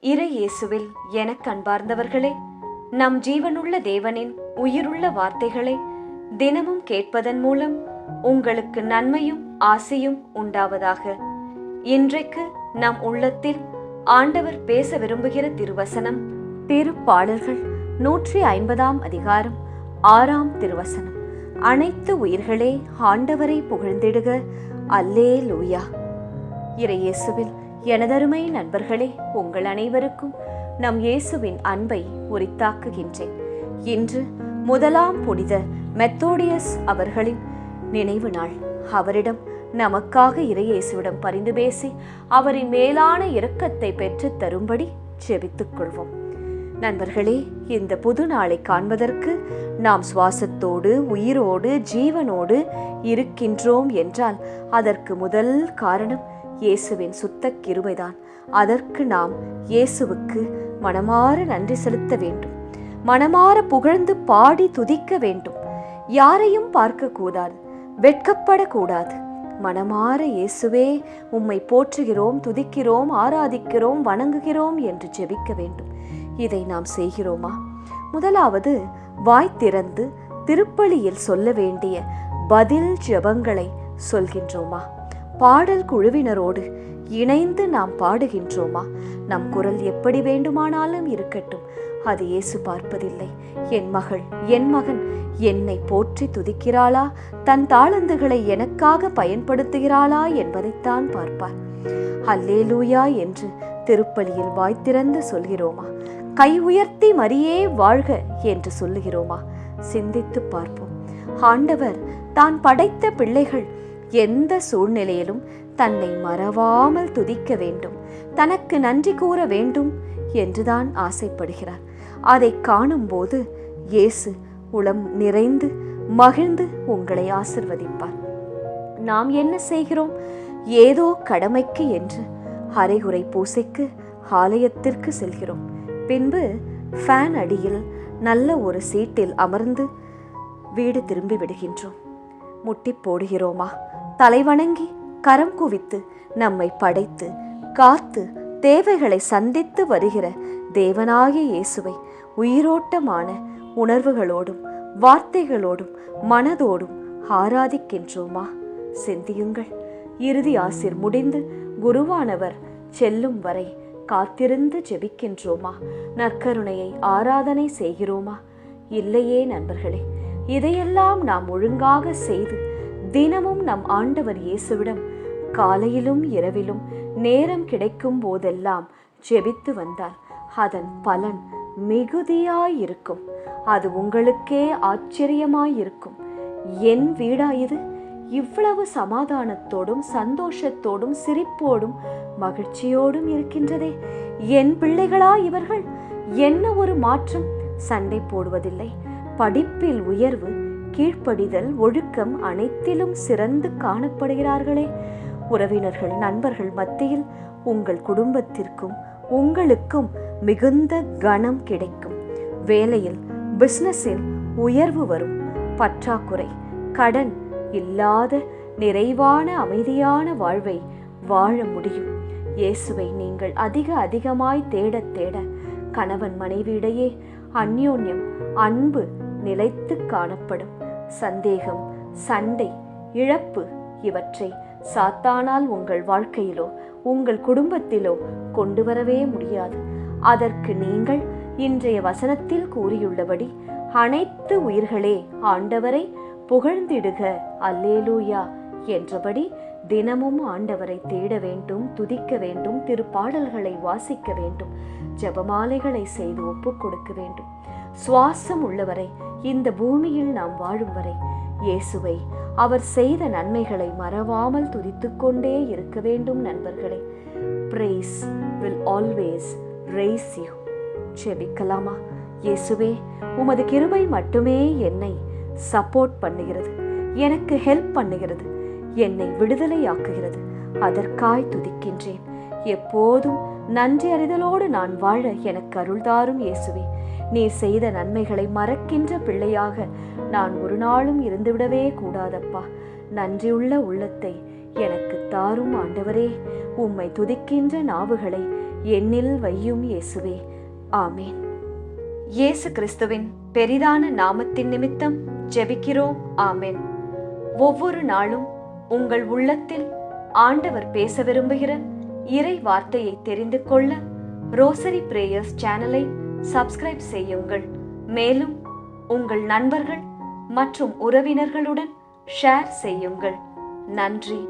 இறை இயேசுவில் எனக் அன்பார்ந்தவர்களே, நம் ஜீவனுள்ள தேவனின் உயிருள்ள வார்த்தைகளை தினமும் கேட்பதன் மூலம் உங்களுக்கு நன்மையும் ஆசையும் உண்டாவதாக. இன்றைக்கு நம் உள்ளத்தில் ஆண்டவர் பேச விரும்புகிற திருவசனம் திருப்பாடல்கள் 150 அதிகாரம் 6 திருவசனம். அனைத்து உயிர்களே ஆண்டவரை புகழ்ந்திடுக, அல்லேலூயா. இறை இயேசுவில் எனதருமை நண்பர்களே, உங்கள் அனைவருக்கும் நம் இயேசுவின் அன்பை உரித்தாக்குகின்றேன். இன்று முதலாம் புனித மெத்தோடியஸ் அவர்களின் நினைவு நாள். அவரிடம் நமக்காக இறை இயேசுவிடம் பரிந்து பேசி அவரின் மேலான இரக்கத்தை பெற்று தரும்படி ஜெபித்துக் கொள்வோம். நண்பர்களே, இந்த புது நாளை காண்பதற்கு நாம் சுவாசத்தோடு உயிரோடு ஜீவனோடு இருக்கின்றோம் என்றால் அதற்கு முதல் காரணம் இயேசுவின் சுத்த கிருபைதான். அதற்கு நாம் இயேசுவுக்கு மனமாற நன்றி செலுத்த வேண்டும். மனமாற புகழ்ந்து பாடி துதிக்க வேண்டும். யாரையும் பார்க்க கூடாது, வெட்கப்படக்கூடாது. மனமாற இயேசுவே உம்மை போற்றுகிறோம், துதிக்கிறோம், ஆராதிக்கிறோம், வணங்குகிறோம் என்று ஜெபிக்க வேண்டும். இதை நாம் செய்கிறோமா? முதலாவது, வாய் திறந்து திருப்பலியில் சொல்ல வேண்டிய பதில் ஜெபங்களை சொல்கின்றோமா? பாடல் குழுவினரோடு இணைந்து நாம் பாடுகின்றோமா? நம் குரல் எப்படி வேண்டுமானாலும் இருக்கட்டும், அது இயேசு பார்ப்பதில்லை. என் மகள், என் மகன் என்னை போற்றி துதிக்கிறாளா, தன் தாளந்துகளை எனக்காக பயன்படுத்துகிறாளா என்பதைத்தான் பார்ப்பார். அல்லேலூயா என்று திருப்பலியில் வாய் திறந்து சொல்கிறோமா? கை உயர்த்தி மரியே வாழ்க என்று சொல்லுகிறோமா? சிந்தித்து பார்ப்போம். ஆண்டவர் தான் படைத்த பிள்ளைகள் எந்த சூழ்நிலையிலும் தன்னை மறவாமல் துதிக்க வேண்டும், தனக்கு நன்றி கூற வேண்டும் என்றுதான் ஆசைப்படுகிறார். அதை காணும் போது இயேசு உளம் நிறைந்து மகிழ்ந்து உங்களை ஆசிர்வதிப்பார். நாம் என்ன செய்கிறோம்? ஏதோ கடமைக்கு என்று அரைகுறை பூசைக்கு ஆலயத்திற்கு செல்கிறோம். பின்பு ஃபேன் அடியில் நல்ல ஒரு சீட்டில் அமர்ந்து வீடு திரும்பி விடுகின்றோம். முட்டி போடுகிறோமா? தலைவணங்கி கரம் குவித்து நம்மை படைத்து காத்து தேவைகளை சந்தித்து வருகிற தேவனாகிய இயேசுவை உயிரோட்டமான உணர்வுகளோடும் வார்த்தைகளோடும் மனதோடும் ஆராதிக்கின்றோமா? சிந்தியுங்கள். இறுதி ஆசிர் முடிந்து குருவானவர் செல்லும் வரை காத்திருந்து ஜெபிக்கின்றோமா? நற்கருணையை ஆராதனை செய்கிறோமா? இல்லையே நண்பர்களே. இதையெல்லாம் நாம் ஒழுங்காக செய்து தினமும் நம் ஆண்டவர் இயேசுவிடம் காலையிலும் இரவிலும் நேரம் கிடைக்கும் போதெல்லாம் ஜெபித்து வந்தால் அதன் பலன் மிகுதியாயிருக்கும். அது உங்களுக்கே ஆச்சரியமாயிருக்கும். என் வீடா இது? இவ்வளவு சமாதானத்தோடும் சந்தோஷத்தோடும் சிரிப்போடும் மகிழ்ச்சியோடும் இருக்கின்றதே. என் பிள்ளைகளா இவர்கள்? என்ன ஒரு மாற்றம்! சண்டை போடுவதில்லை, படிப்பில் உயர்வு, கீழ்ப்படிதல், ஒழுக்கம் அனைத்திலும் சிறந்து காணப்படுகிறார்களே. உறவினர்கள் நண்பர்கள் மத்தியில் உங்கள் குடும்பத்திற்கும் உங்களுக்கும் மிகுந்த கனம் கிடைக்கும். வேலையில் பிசினஸில் உயர்வு வரும். பற்றாக்குறை, கடன் இல்லாத நிறைவான அமைதியான வாழ்வை வாழ முடியும். இயேசுவை நீங்கள் அதிகமாய் தேட தேட கணவன் மனைவியிடையே அந்யோன்யம், அன்பு நிலைத்து காணப்படும். சந்தேகம், சண்டை, இழப்பு இவற்றை சாத்தானால் உங்கள் வாழ்க்கையிலோ உங்கள் குடும்பத்திலோ கொண்டு வரவே முடியாது. அதற்கு நீங்கள் இன்றைய வசனத்தில் கூறியுள்ளபடி அனைத்து உயிர்களே ஆண்டவரை புகழ்ந்திடுக, அல்லேலூயா என்றபடி தினமும் ஆண்டவரை தேட வேண்டும், துதிக்க வேண்டும், திருப்பாடல்களை வாசிக்க வேண்டும், ஜெபமாலைகளை செய்து ஒப்புக் கொடுக்க வேண்டும். சுவாசம் உள்ளவரை, இந்த பூமியில் நாம் வாழும் வரை இயேசுவை, அவர் செய்த நன்மைகளை மறவாமல் துதித்துக் கொண்டே இருக்க வேண்டும். நண்பர்களே, praise will always raise you. ஜெபிக்கலாமா? இயேசுவே, உமது கிருபை மட்டுமே என்னை சப்போர்ட் பண்ணுகிறது, எனக்கு ஹெல்ப் பண்ணுகிறது, என்னை விடுதலையாக்குகிறது. அதற்காய் துதிக்கின்றேன். எப்போதும் நன்றி அறிதலோடு நான் வாழ எனக்கு அருள்தாரும் இயேசுவே. நீர் செய்த நன்மைகளை மறக்கின்ற பிள்ளையாக நான் ஒரு நாளும் இருந்துவிடவே கூடாதப்பா. நன்றியுள்ள உள்ளத்தை எனக்கு தாரும் ஆண்டவரே. உம்மை துதிக்கின்ற நாவுகளை என்னில் வையும் இயேசுவே. ஆமேன். இயேசு கிறிஸ்துவின் பெரிதான நாமத்தின் நிமித்தம் ஜெபிக்கிறோம். ஆமென். ஒவ்வொரு நாளும் உங்கள் உள்ளத்தில் ஆண்டவர் பேச விரும்புகிற இறை வார்த்தையை தெரிந்து கொள்ள ரோசரி பிரேயர்ஸ் சேனலை சப்ஸ்கிரைப் செய்யுங்கள். மேலும் உங்கள் நண்பர்கள் மற்றும் உறவினர்களுடன் ஷேர் செய்யுங்கள். நன்றி.